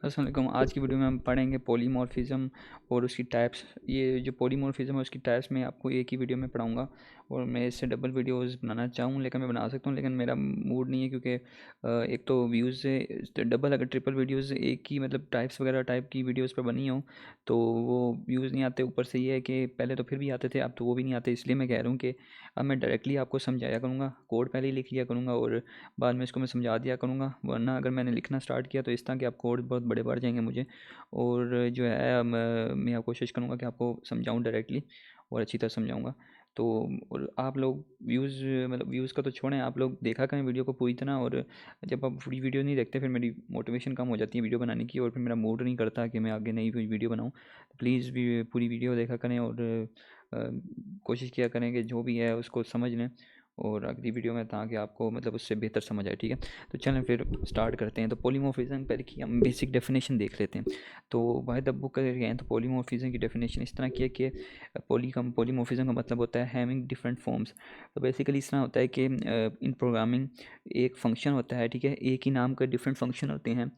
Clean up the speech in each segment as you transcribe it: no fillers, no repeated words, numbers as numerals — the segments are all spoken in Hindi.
अस्सलाम वालेकुम। आज की वीडियो में हम पढ़ेंगे पॉलीमॉर्फिज्म और उसकी टाइप्स। ये जो पॉलीमॉर्फिज्म है उसकी टाइप्स मैं आपको एक ही वीडियो में पढ़ाऊंगा और मैं इससे डबल वीडियोस बनाना चाहूँ लेकिन मैं बना सकता हूँ, लेकिन मेरा मूड नहीं है क्योंकि एक तो व्यूज़ से डबल अगर ट्रिपल वीडियोस एक ही मतलब टाइप्स वगैरह टाइप की वीडियोस पर बनी हो तो वो व्यूज़ नहीं आते। ऊपर से ये है कि पहले तो फिर भी आते थे, अब तो वो भी नहीं आते। इसलिए मैं कह रहा हूँ कि अब मैं डायरेक्टली आपको समझाया करूँगा, कोड पहले ही लिख लिया करूँगा और बाद में इसको मैं समझा दिया करूँगा। वरना अगर मैंने लिखना स्टार्ट किया तो इस तरह के आप कोड बहुत बड़े बढ़ जाएंगे मुझे। और जो है मैं कोशिश करूँगा कि आपको समझाऊँ डायरेक्टली और अच्छी तरह समझाऊँगा। तो और आप लोग व्यूज़ मतलब व्यूज़ का तो छोड़ें, आप लोग देखा करें वीडियो को पूरी तरह। और जब आप पूरी वीडियो नहीं देखते फिर मेरी मोटिवेशन कम हो जाती है वीडियो बनाने की और फिर मेरा मूड नहीं करता कि मैं आगे नई कोई वीडियो बनाऊँ। तो प्लीज़ भी पूरी वीडियो देखा करें और कोशिश किया करें कि जो भी है उसको समझ लें और अगली वीडियो में ताकि आपको मतलब उससे बेहतर समझ आए। ठीक है, तो चलें फिर स्टार्ट करते हैं। तो पॉलीमॉर्फिज्म पहले की हम बेसिक डेफिनेशन देख लेते हैं। तो वाहिद अब्बू कर गए हैं तो पॉलीमॉर्फिज्म की डेफिनेशन इस तरह की है कि पॉलीमॉर्फिज्म का मतलब होता है हैविंग डिफरेंट फॉर्म्स। तो बेसिकली इस तरह होता है कि इन प्रोग्रामिंग एक फंक्शन होता है, ठीक है, एक ही नाम का डिफरेंट फंक्शन होते हैं।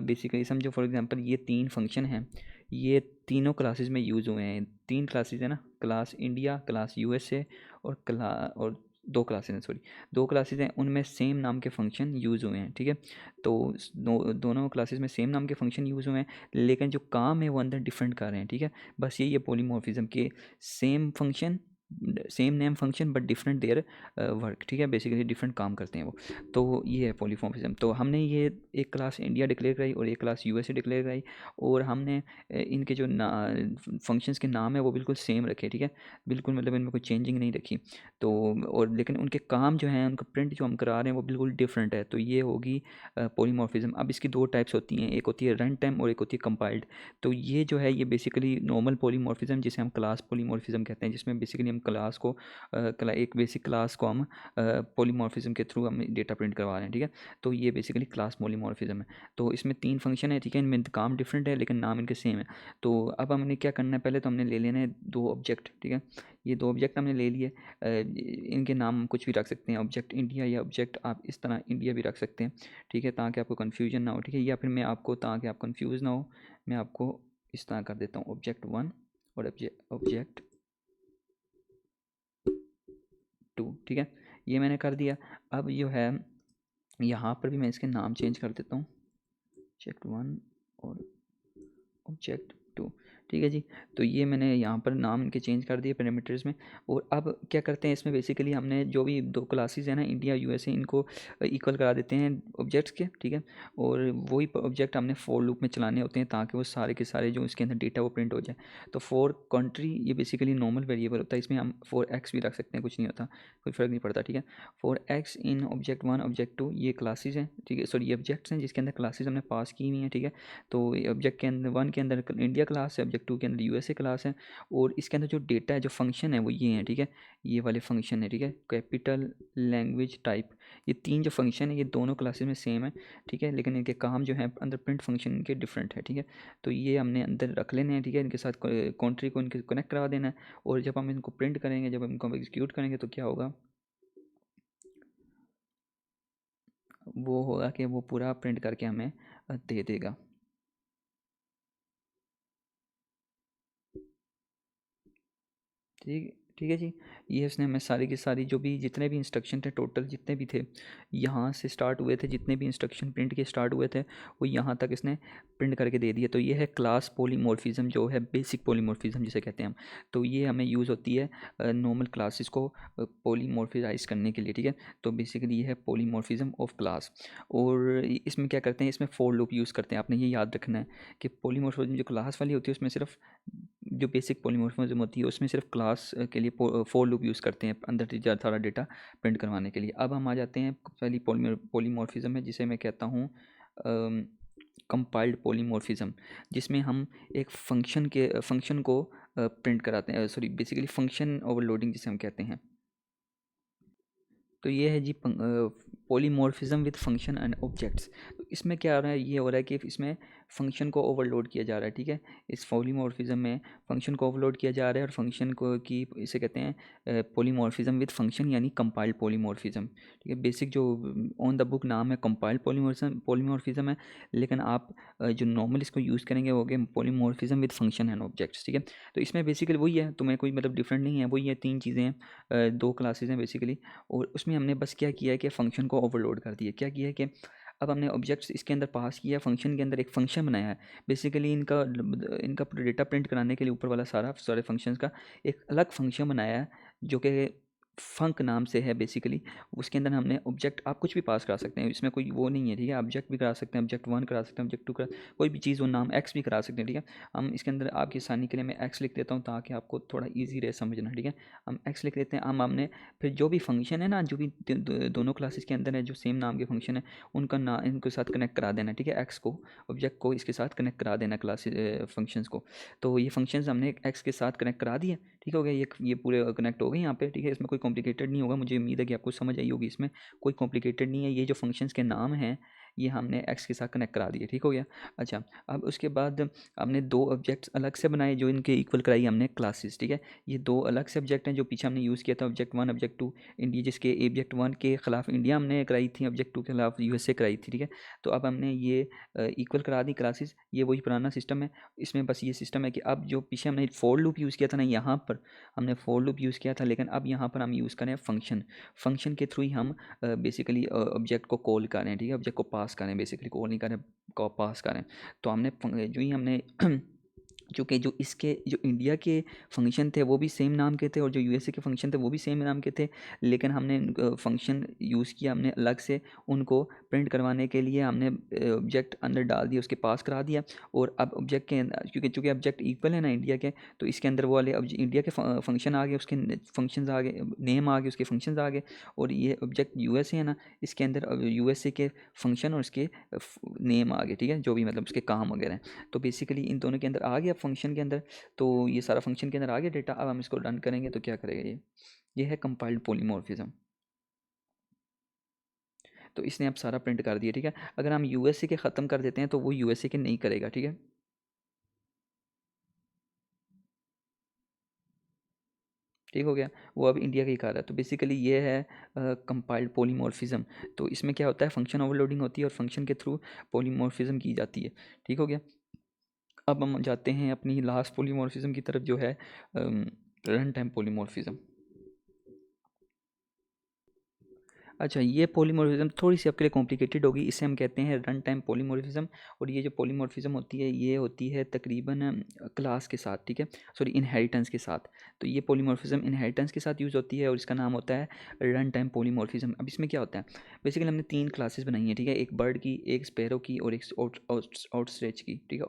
बेसिकली समझो फॉर एग्जांपल ये 3 फंक्शन हैं, ये तीनों क्लासेस में यूज़ हुए हैं। 3 क्लासेस है ना, क्लास इंडिया, क्लास यूएसए और 2 क्लासेस हैं, सॉरी 2 क्लासेस हैं, उनमें सेम नाम के फंक्शन यूज़ हुए हैं। ठीक है, तो दोनों क्लासेस में सेम नाम के फंक्शन यूज़ हुए हैं लेकिन जो काम है वो अंदर डिफरेंट कर रहे हैं। ठीक है, बस यही है पॉलीमॉर्फिज्म के, same function same name function but different their work. ठीक है, बेसिकली डिफरेंट काम करते हैं वो। तो ये है पॉलीमॉर्फिज्म। तो हमने ये एक क्लास इंडिया डिक्लेयर कराई और एक क्लास यूएसए डिक्लेयर कराई और हमने इनके जो फंक्शंस के नाम है वो बिल्कुल सेम रखे। ठीक है, बिल्कुल मतलब इनमें कोई चेंजिंग नहीं रखी। तो और लेकिन उनके काम जो हैं, उनका प्रिंट जो हम करा रहे हैं वो बिल्कुल डिफरेंट है। तो ये होगी पॉलीमॉर्फिज्म। अब इसकी 2 टाइप्स होती हैं, एक होती है रन टाइम और एक होती है कंपाइल्ड। तो ये जो है ये बेसिकली नॉर्मल पॉलीमॉर्फिज्म जिसे हम क्लास पॉलीमॉर्फिज्म कहते हैं, जिसमें बेसिकली हम क्लास को एक बेसिक क्लास को हम पॉलीमॉर्फिज्म के थ्रू हम डेटा प्रिंट करवा रहे हैं। ठीक है, तो ये बेसिकली क्लास पॉलीमॉर्फिज्म है। तो इसमें 3 फंक्शन है, ठीक है, इनमें काम डिफरेंट है लेकिन नाम इनके सेम है। तो अब हमने क्या करना है, पहले तो हमने ले लेना है 2 ऑब्जेक्ट। ठीक है, ये 2 ऑब्जेक्ट हमने ले लिए। इनके नाम हम कुछ भी रख सकते हैं, ऑब्जेक्ट इंडिया या ऑब्जेक्ट आप इस तरह इंडिया भी रख सकते हैं। ठीक है, ताकि आपको कन्फ्यूजन ना हो। ठीक है, या फिर मैं आपको ताकि आप कन्फ्यूज़ ना हो मैं आपको इस तरह कर देता हूँ, ऑब्जेक्ट 1 और ऑब्जेक्ट 2। ठीक है, ये मैंने कर दिया। अब जो है यहाँ पर भी मैं इसके नाम चेंज कर देता हूँ, ऑब्जेक्ट 1 और ऑब्जेक्ट 2। ठीक है जी, तो ये मैंने यहाँ पर नाम इनके चेंज कर दिए पैरामीटर्स में। और अब क्या करते हैं इसमें, बेसिकली हमने जो भी 2 क्लासेस हैं ना इंडिया यूएसए, इनको इक्वल करा देते हैं ऑब्जेक्ट्स के। ठीक है, और वही ऑब्जेक्ट हमने फॉर लूप में चलाने होते हैं ताकि वो सारे के सारे जो इसके अंदर डेटा वो प्रिंट हो जाए। तो फॉर कंट्री ये बेसिकली नॉर्मल वेरिएबल होता है, इसमें हम फॉर एक्स भी रख सकते हैं, कुछ नहीं होता, कोई फ़र्क नहीं पड़ता। ठीक है, for x in object 1 object 2 ये क्लासेज हैं। ठीक है, सॉरी ये ऑब्जेक्ट्स हैं जिसके अंदर क्लासेज हमने पास की हुई हैं। ठीक है, तो ऑब्जेक्ट के अंदर 1 के अंदर इंडिया क्लास है, ऑब्जेक्ट 2 के अंदर यूएसए क्लास है और इसके अंदर जो डेटा है, जो फंक्शन है वो ये हैं। ठीक है, ये वाले फंक्शन है। ठीक है, कैपिटल लैंग्वेज टाइप, ये 3 जो फंक्शन है ये दोनों क्लासेस में सेम है। ठीक है, लेकिन इनके काम जो है अंदर प्रिंट फंक्शन इनके डिफरेंट है। ठीक है, तो ये हमने अंदर रख लेने हैं। ठीक है, इनके साथ कंट्री को इनके कनेक्ट करा देना है और जब हम इनको प्रिंट करेंगे, जब हम इनको एग्जीक्यूट करेंगे तो क्या होगा, वो होगा कि वो पूरा प्रिंट करके हमें दे देगा। ठीक ठीक है जी, ये इसने हमें सारी की सारी जो भी जितने भी इंस्ट्रक्शन थे, टोटल जितने भी थे, यहाँ से स्टार्ट हुए थे, जितने भी इंस्ट्रक्शन प्रिंट के स्टार्ट हुए थे वो यहाँ तक इसने प्रिंट करके दे दिए। तो ये है क्लास पॉलीमॉर्फिज्म, जो है बेसिक पॉलीमॉर्फिज्म जिसे कहते हैं हम। तो ये हमें यूज़ होती है नॉर्मल क्लासेस को पॉलीमॉर्फिजाइज करने के लिए। ठीक है, तो बेसिकली ये है पॉलीमॉर्फिज्म ऑफ क्लास। और इसमें क्या करते हैं, इसमें फॉर लूप यूज़ करते हैं। आपने ये याद रखना है कि पॉलीमॉर्फिज्म जो क्लास वाली होती है उसमें सिर्फ जो बेसिक पॉलीमॉर्फिज्म होती है उसमें सिर्फ क्लास के लिए फॉर लूप यूज़ करते हैं अंदर सारा डेटा प्रिंट करवाने के लिए। अब हम आ जाते हैं पहली पॉलीमॉर्फिज्म है जिसे मैं कहता हूँ कंपाइल्ड पॉलीमॉर्फिज्म, जिसमें हम एक फंक्शन को प्रिंट कराते हैं, सॉरी बेसिकली फंक्शन ओवरलोडिंग जिसे हम कहते हैं। तो ये है जी polymorphism with function and objects. तो इसमें क्या हो रहा है, ये हो रहा है कि इसमें फंक्शन को ओवरलोड किया जा रहा है, ठीक है। इस पॉलीमॉर्फिज्म में फंक्शन को ओवरलोड किया जा रहा है और फंक्शन को की इसे कहते हैं पॉलीमॉर्फिज्म विद फंक्शन यानी कंपाइल्ड पॉलीमॉर्फिज्म, ठीक है। बेसिक जो ऑन द बुक नाम है कंपाइल्ड पॉलीमॉर्फिज्म है, लेकिन आप जो नॉर्मल इसको यूज़ करेंगे वो होगा polymorphism with function and objects, ठीक है। तो इसमें बेसिकली वही है, तुम्हें कोई मतलब डिफरेंट नहीं है, वही है, तीन चीज़ें हैं, दो क्लासेज हैं बेसिकली। और उसमें हमने बस क्या किया है कि फ़ंक्शन को ओवरलोड कर दिया। क्या किया है कि अब हमने ऑब्जेक्ट्स इसके अंदर पास किया, फ़ंक्शन के अंदर एक फ़ंक्शन बनाया है। बेसिकली इनका इनका डेटा प्रिंट कराने के लिए ऊपर वाला सारे फंक्शंस का एक अलग फ़ंक्शन बनाया है जो कि फंक नाम से है बेसिकली। उसके अंदर हमने ऑब्जेक्ट, आप कुछ भी पास करा सकते हैं, इसमें कोई वो नहीं है, ठीक है। ऑब्जेक्ट भी करा सकते हैं, ऑब्जेक्ट 1 करा सकते हैं, ऑब्जेक्ट 2 करा, कोई भी चीज़ वो नाम एक्स भी करा सकते हैं, ठीक है। हम इसके अंदर आपकी आसानी के लिए मैं एक्स लिख देता हूँ ताकि आपको थोड़ा ईजी रहे समझना, ठीक है। हम एक्स लिख देते हैं। हमने फिर जो भी फंक्शन है ना, जो भी दोनों क्लासेस के अंदर है जो सेम नाम के फंक्शन है, उनका नाम इनके साथ कनेक्ट करा देना, ठीक है। एक्स को, ऑब्जेक्ट को इसके साथ कनेक्ट करा देना, क्लासेस फंक्शंस को। तो ये फंक्शंस हमने एक्स के साथ कनेक्ट करा दिए, ठीक हो गया। ये पूरे कनेक्ट हो गए यहाँ पे, ठीक है। इसमें कोई कॉम्प्लिकेटेड नहीं होगा, मुझे उम्मीद है कि आपको समझ आई होगी। इसमें कोई कॉम्प्लिकेटेड नहीं है, ये जो फंक्शंस के नाम हैं ये हमने एक्स के साथ कनेक्ट करा दिए, ठीक हो गया। अच्छा, अब उसके बाद हमने दो ऑब्जेक्ट्स अलग से बनाए जो इनके इक्वल कराई हमने क्लासेस, ठीक है। ये दो अलग से ऑब्जेक्ट हैं जो पीछे हमने यूज़ किया था, ऑब्जेक्ट 1 ऑब्जेक्ट 2। इंडिया जिसके ऑब्जेक्ट 1 के खिलाफ इंडिया हमने कराई थी, ऑब्जेक्ट 2 के खिलाफ यूएसए कराई थी, ठीक है। तो अब हमने ये इक्वल करा दी क्लासेस। ये वही पुराना सिस्टम है। इसमें बस ये सिस्टम है कि अब जो पीछे हमने फॉर लूप यूज़ किया था ना, यहाँ पर हमने फॉर लूप यूज़ किया था, लेकिन अब यहाँ पर हम यूज़ करें फंक्शन। फंक्शन के थ्रू ही हम बेसिकली ऑब्जेक्ट को कॉल करें, ठीक है। ऑब्जेक्ट को पास करें, बेसिकली कॉल नहीं करें, को पास करें। तो हमने जो ही हमने चूँकि जो इसके जो इंडिया के फंक्शन थे वो भी सेम नाम के थे और जो यूएसए के फंक्शन थे वो भी सेम नाम के थे, लेकिन हमने फंक्शन यूज़ किया हमने अलग से। उनको प्रिंट करवाने के लिए हमने ऑब्जेक्ट अंदर डाल दिया, उसके पास करा दिया। और अब ऑब्जेक्ट के क्योंकि चूँकि ऑब्जेक्ट इक्वल है ना इंडिया के, तो इसके अंदर वो वाले इंडिया के फंक्शन आ गए, उसके फंक्शंस आ गए, नेम आ गए, उसके फंक्शंस आ गए। और ये ऑब्जेक्ट यूएसए है ना, इसके अंदर यूएसए के फंक्शन और उसके नेम आ गए, ठीक है, जो भी मतलब उसके काम वगैरह हैं। तो बेसिकली इन दोनों के अंदर आ गया फंक्शन के अंदर। तो ये सारा फंक्शन के अंदर आ गया डेटा। अब हम इसको रन करेंगे तो क्या करेगा ये है कंपाइल्ड पॉलीमॉर्फिज्म। तो इसने अब सारा प्रिंट कर दिया, ठीक है। अगर हम यूएसए के ख़त्म कर देते हैं तो वो यूएसए के नहीं करेगा, ठीक है। ठीक हो गया, वो अब इंडिया का ही कर रहा है। तो बेसिकली ये है कंपाइल्ड पॉलीमॉर्फिज्म। तो इसमें क्या होता है, फंक्शन ओवरलोडिंग होती है और फंक्शन के थ्रू पॉलीमॉर्फिज्म की जाती है, ठीक हो गया। अब हम जाते हैं अपनी लास्ट पॉलीमॉर्फिज्म की तरफ जो है रन टाइम पॉलीमॉर्फिज्म। अच्छा, ये पॉलीमॉर्फिज्म थोड़ी सी आपके लिए कॉम्प्लिकेटेड होगी, इसे हम कहते हैं रन टाइम पॉलीमॉर्फिज्म। और ये जो पॉलीमॉर्फिज्म होती है ये होती है तकरीबन क्लास के साथ, ठीक है, सॉरी इनहेरिटेंस के साथ। तो ये पॉलीमॉर्फिज्म इनहेरिटेंस के साथ यूज़ होती है और इसका नाम होता है रन टाइम पॉलीमॉर्फिज्म। अब इसमें क्या होता है, बेसिकली हमने तीन क्लासेस बनाई हैं, ठीक है। एक बर्ड की, एक स्पैरो की और एक आउटस्ट्रेच की, ठीक है,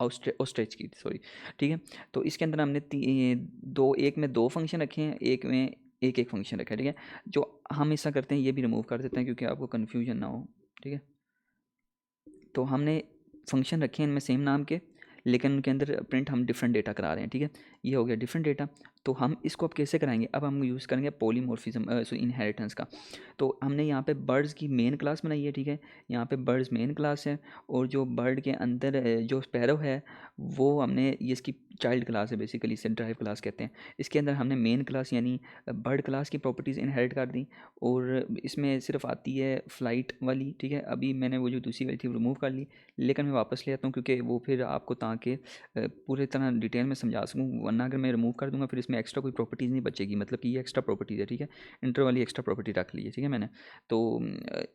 ऑस्ट्रेच की, सॉरी, ठीक है। तो इसके अंदर हमने दो, एक में दो फंक्शन रखे हैं, एक में एक एक फंक्शन रखा है, ठीक है। जो हम ऐसा करते हैं ये भी रिमूव कर देते हैं क्योंकि आपको कन्फ्यूजन ना हो, ठीक है। तो हमने फंक्शन रखे हैं इनमें सेम नाम के, लेकिन उनके अंदर प्रिंट हम डिफरेंट डेटा करा रहे हैं, ठीक है। ये हो गया डिफरेंट डेटा। तो हम इसको अब कैसे कराएंगे, अब हम यूज़ करेंगे पॉलीमॉर्फिज्म सॉरी इनहेरिटेंस का। तो हमने यहाँ पे बर्ड्स की मेन क्लास बनाई है, ठीक है। यहाँ पे बर्ड्स मेन क्लास है और जो बर्ड के अंदर जो स्पैरो है वो हमने ये इसकी चाइल्ड क्लास है, बेसिकली इसे ड्राइव क्लास कहते हैं। इसके अंदर हमने मेन क्लास यानी बर्ड क्लास की प्रॉपर्टीज़ इनहेरिट कर दी। और इसमें सिर्फ आती है फ़्लाइट वाली, ठीक है। अभी मैंने वो जो दूसरी वाली थी वो रिमूव कर ली, लेकिन मैं वापस ले आता हूँ क्योंकि वो फिर आपको ताकि पूरे तरह डिटेल में समझा सकूँ, वरना अगर मैं रिमूव कर दूँगा फिर इसमें एक्स्ट्रा कोई प्रॉपर्टीज़ नहीं बचेगी, मतलब कि ये एक्स्ट्रा प्रॉपर्टीज़ है, ठीक है। इंटर वाली एक्स्ट्रा प्रॉपर्टी रख ली है, ठीक है मैंने। तो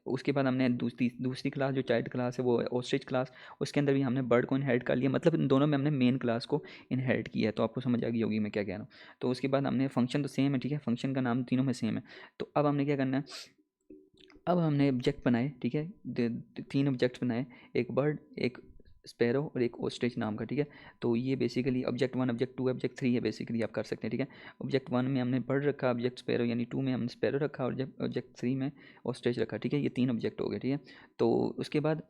उसके बाद हमने दूसरी क्लास जो चाइल्ड क्लास है वो ऑस्ट्रिच क्लास, उसके अंदर भी हमने बर्ड को इनहेरिट कर लिया, मतलब इन दोनों में हमने मेन क्लास को इनहेरिट किया है। तो आपको समझ आ गई होगी मैं क्या कह रहा हूँ। तो उसके बाद हमने फंक्शन तो सेम है, ठीक है, फंक्शन का नाम तीनों में सेम है। तो अब हमने क्या करना है, अब हमने ऑब्जेक्ट बनाए, ठीक है, तीन ऑब्जेक्ट बनाए, एक बर्ड, एक स्पैरो और एक ऑस्ट्रिच नाम का, ठीक है। तो ये बेसिकली ऑब्जेक्ट 1 ऑब्जेक्ट 2 ऑब्जेक्ट 3 है, बेसिकली आप कर सकते हैं, ठीक है। ऑब्जेक्ट 1 में हमने बर्ड रखा, ऑब्जेक्ट स्पैरो यानी 2 में हमने स्पैरो रखा और ऑब्जेक्ट 3 में ऑस्ट्रिच रखा, ठीक है। ये तीन ऑब्जेक्ट हो गए, ठीक है। तो उसके बाद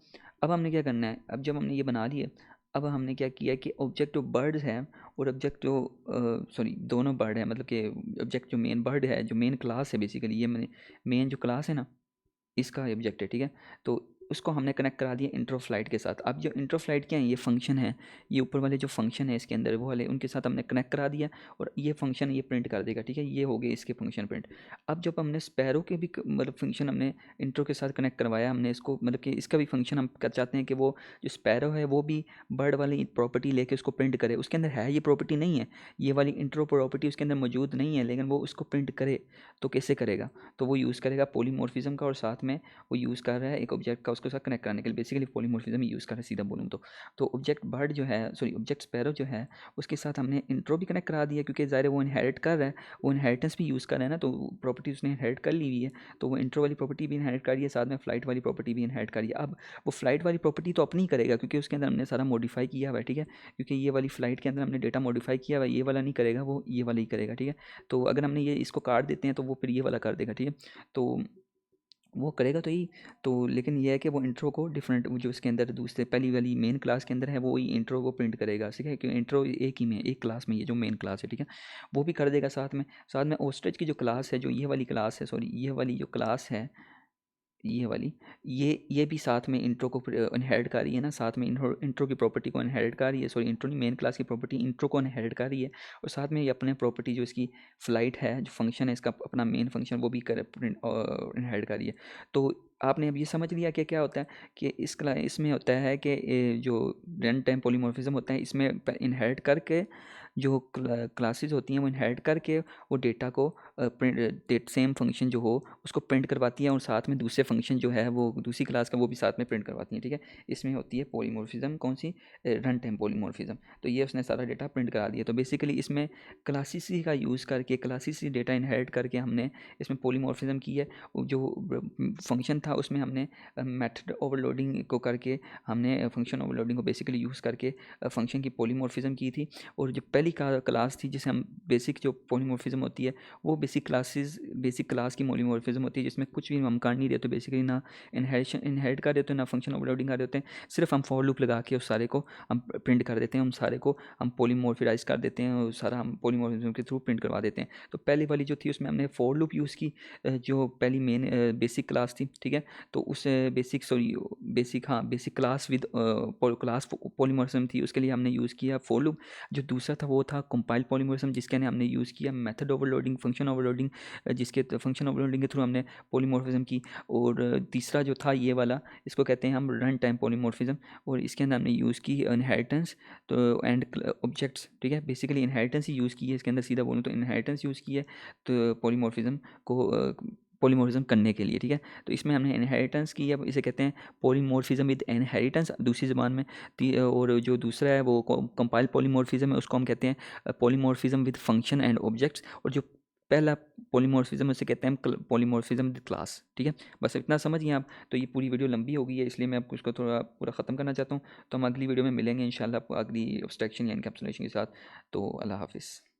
अब हमने क्या करना है, अब जब हमने ये बना लिए, अब हमने क्या किया कि ऑब्जेक्ट जो बर्ड्स हैं और ऑब्जेक्ट जो सॉरी दोनों बर्ड है, मतलब कि ऑब्जेक्ट जो मेन बर्ड है, जो मेन क्लास है बेसिकली, ये मेन जो क्लास है ना इसका ऑब्जेक्ट है, ठीक है। तो उसको हमने कनेक्ट करा दिया इंट्रोफ्लाइट के साथ। अब जो इंट्रोफ्लाइट क्या है, ये फंक्शन है, ये ऊपर वाले जो फंक्शन है इसके अंदर वो वाले, उनके साथ हमने कनेक्ट करा दिया और ये फंक्शन ये प्रिंट कर देगा, ठीक है। ये हो गए इसके फंक्शन प्रिंट। अब जब हमने स्पैरो के भी मतलब फंक्शन हमने इंट्रो के साथ कनेक्ट करवाया, हमने इसको मतलब कि इसका भी फंक्शन हम कर चाहते हैं कि वो जो स्पैरो है वो भी बर्ड वाली प्रॉपर्टी लेके उसको प्रिंट करे। उसके अंदर है ये प्रॉपर्टी नहीं है, ये वाली इंट्रो प्रॉपर्टी उसके अंदर मौजूद नहीं है, लेकिन वो उसको प्रिंट करे तो कैसे करेगा, तो वो यूज़ करेगा पॉलीमॉर्फिज्म का, और साथ में वो यूज़ कर रहा है एक ऑब्जेक्ट का उसके साथ कनेक्ट करने के लिए। बेसिकली पॉलीमॉर्फिज्म यूज़ कर रहा है सीधा बोलूँ तो ऑब्जेक्ट बर्ड जो है, सॉरी ऑब्जेक्ट स्पैरो जो है, उसके साथ हमने इंट्रो भी कनेक्ट करा दिया, क्योंकि ज़ाहिर है वो इनहेरिट कर रहा है, वो इनहेरिटेंस भी यूज़ कर रहा है ना, तो प्रॉपर्टी उसने इनहेरिट कर ली हुई है, तो वो इंट्रो वाली प्रॉपर्टी भी इनहेरिट करी है, साथ में फ्लाइट वाली प्रॉपर्टी भी इनहेरिट करी है। अब वो फ्लाइट वाली प्रॉपर्टी तो अपनी करेगा, क्योंकि उसके अंदर हमने सारा मॉडिफाई किया हुआ है, ठीक है, क्योंकि ये वाली फ्लाइट के अंदर हमने डेटा मॉडिफाई किया हुआ है, ये वाला नहीं करेगा, वो ये वाला ही करेगा, ठीक है। तो अगर हमने ये इसको काट देते हैं तो वो फिर ये वाला कर देगा, ठीक है। तो वो करेगा तो ही, तो लेकिन ये है कि वो इंट्रो को डिफरेंट जो इसके अंदर दूसरे पहली वाली मेन क्लास के अंदर है वो ही इंट्रो को प्रिंट करेगा, ठीक है, क्योंकि इंट्रो एक ही में एक क्लास में ये जो मेन क्लास है, ठीक है, वो भी कर देगा। साथ में ओस्ट्रिच की जो क्लास है, जो ये वाली क्लास है, सॉरी ये वाली जो क्लास है, ये वाली, ये भी साथ में इंट्रो को इनहेरिट कर रही है ना, साथ में इंट्रो की प्रॉपर्टी को इनहेरिट कर रही है, सॉरी इंट्रो नहीं, मेन क्लास की प्रॉपर्टी इंट्रो को इनहेरिट कर रही है, और साथ में ये अपने प्रॉपर्टी जो इसकी फ्लाइट है, जो फंक्शन है इसका अपना मेन फंक्शन, वो भी कर इनहेरिट कर रही है। तो आपने अब ये समझ लिया कि क्या होता है कि इसमें होता है कि जो रन टाइम पॉलीमॉर्फिज्म होता है, इसमें इनहेरिट करके जो क्लासेस होती हैं वो इनहेरिट करके वो डेटा को प्रिंट सेम फंक्शन जो हो उसको प्रिंट करवाती है, और साथ में दूसरे फंक्शन जो है वो दूसरी क्लास का वो भी साथ में प्रिंट करवाती है, ठीक है। इसमें होती है पॉलीमॉर्फिज्म, कौन सी, रन टाइम पॉलीमॉर्फिज्म। तो ये उसने सारा डेटा प्रिंट करा दिया। तो बेसिकली इसमें क्लासेस का यूज़ करके, क्लासेस से डेटा इनहेरिट करके हमने इसमें पॉलीमॉर्फिज्म की है। जो फंक्शन था उसमें हमने मेथड ओवरलोडिंग को करके, हमने फंक्शन ओवरलोडिंग को बेसिकली यूज़ करके फंक्शन की पॉलीमॉर्फिज्म की थी। और जो पहली क्लास थी जिसे हम बेसिक जो पॉलीमॉर्फिज्म होती है वो बेसिक क्लास की पॉलीमॉर्फिज्म होती है, जिसमें कुछ भी हम कर नहीं देते बेसिकली, ना इनहेरिट कर देते हैं, ना फंक्शन ओवरलोडिंग कर देते हैं, सिर्फ हम फॉर लूप लगा के उस सारे को हम प्रिंट कर देते हैं, उन सारे को हम पॉलीमॉर्फिराइज कर देते हैं, और सारा हम पॉलीमॉर्फिज्म के थ्रू प्रिंट करवा देते हैं। तो पहली वाली जो थी उसमें हमने फॉर लूप यूज़ की, जो पहली मेन बेसिक क्लास थी, ठीक है। तो उस basic class with class polymorphism थी, उसके लिए हमने यूज़ किया फॉर लूप। जो दूसरा था वो था कंपाइल पॉलीमॉर्फिज्म, जिसके लिए हमने यूज़ किया मेथड ओवरलोडिंग, फंक्शन ओवरलोडिंग, जिसके फंक्शन ओवरलोडिंग के थ्रू हमने पॉलीमॉर्फिज्म की। और तीसरा जो था ये वाला, इसको कहते हैं हम रन टाइम पॉलीमॉर्फिज्म, और इसके अंदर हमने यूज़ की इनहेरिटेंस तो एंड ऑब्जेक्ट्स, ठीक है। बेसिकली इनहेरिटेंस ही यूज़ की है इसके अंदर, सीधा बोलूँ तो इनहेरिटेंस यूज़ की है तो पॉलीमॉर्फिज्म को पॉलीमॉर्फिज्म करने के लिए, ठीक है। तो इसमें हमने इनहेरिटेंस की है, इसे कहते हैं पॉलीमॉर्फिज्म विद इनहेरिटेंस दूसरी ज़बान में। और जो दूसरा है वो कंपाइल पॉलीमॉर्फिज्म है, उसको हम कहते हैं polymorphism with function and objects. और जो पहला पॉलीमॉर्फिज्म उसे कहते हैं हम पॉलीमॉर्फिज्म विद क्लास, ठीक है। बस इतना समझिए आप। तो ये पूरी वीडियो लंबी हो गई है, इसलिए मैं आपको इसको थोड़ा पूरा ख़त्म करना चाहता हूँ। तो हम अगली वीडियो में मिलेंगे इंशाल्लाह, अगली एब्स्ट्रैक्शन या इनकैप्सुलेशन के साथ। तो अल्लाह हाफिज़।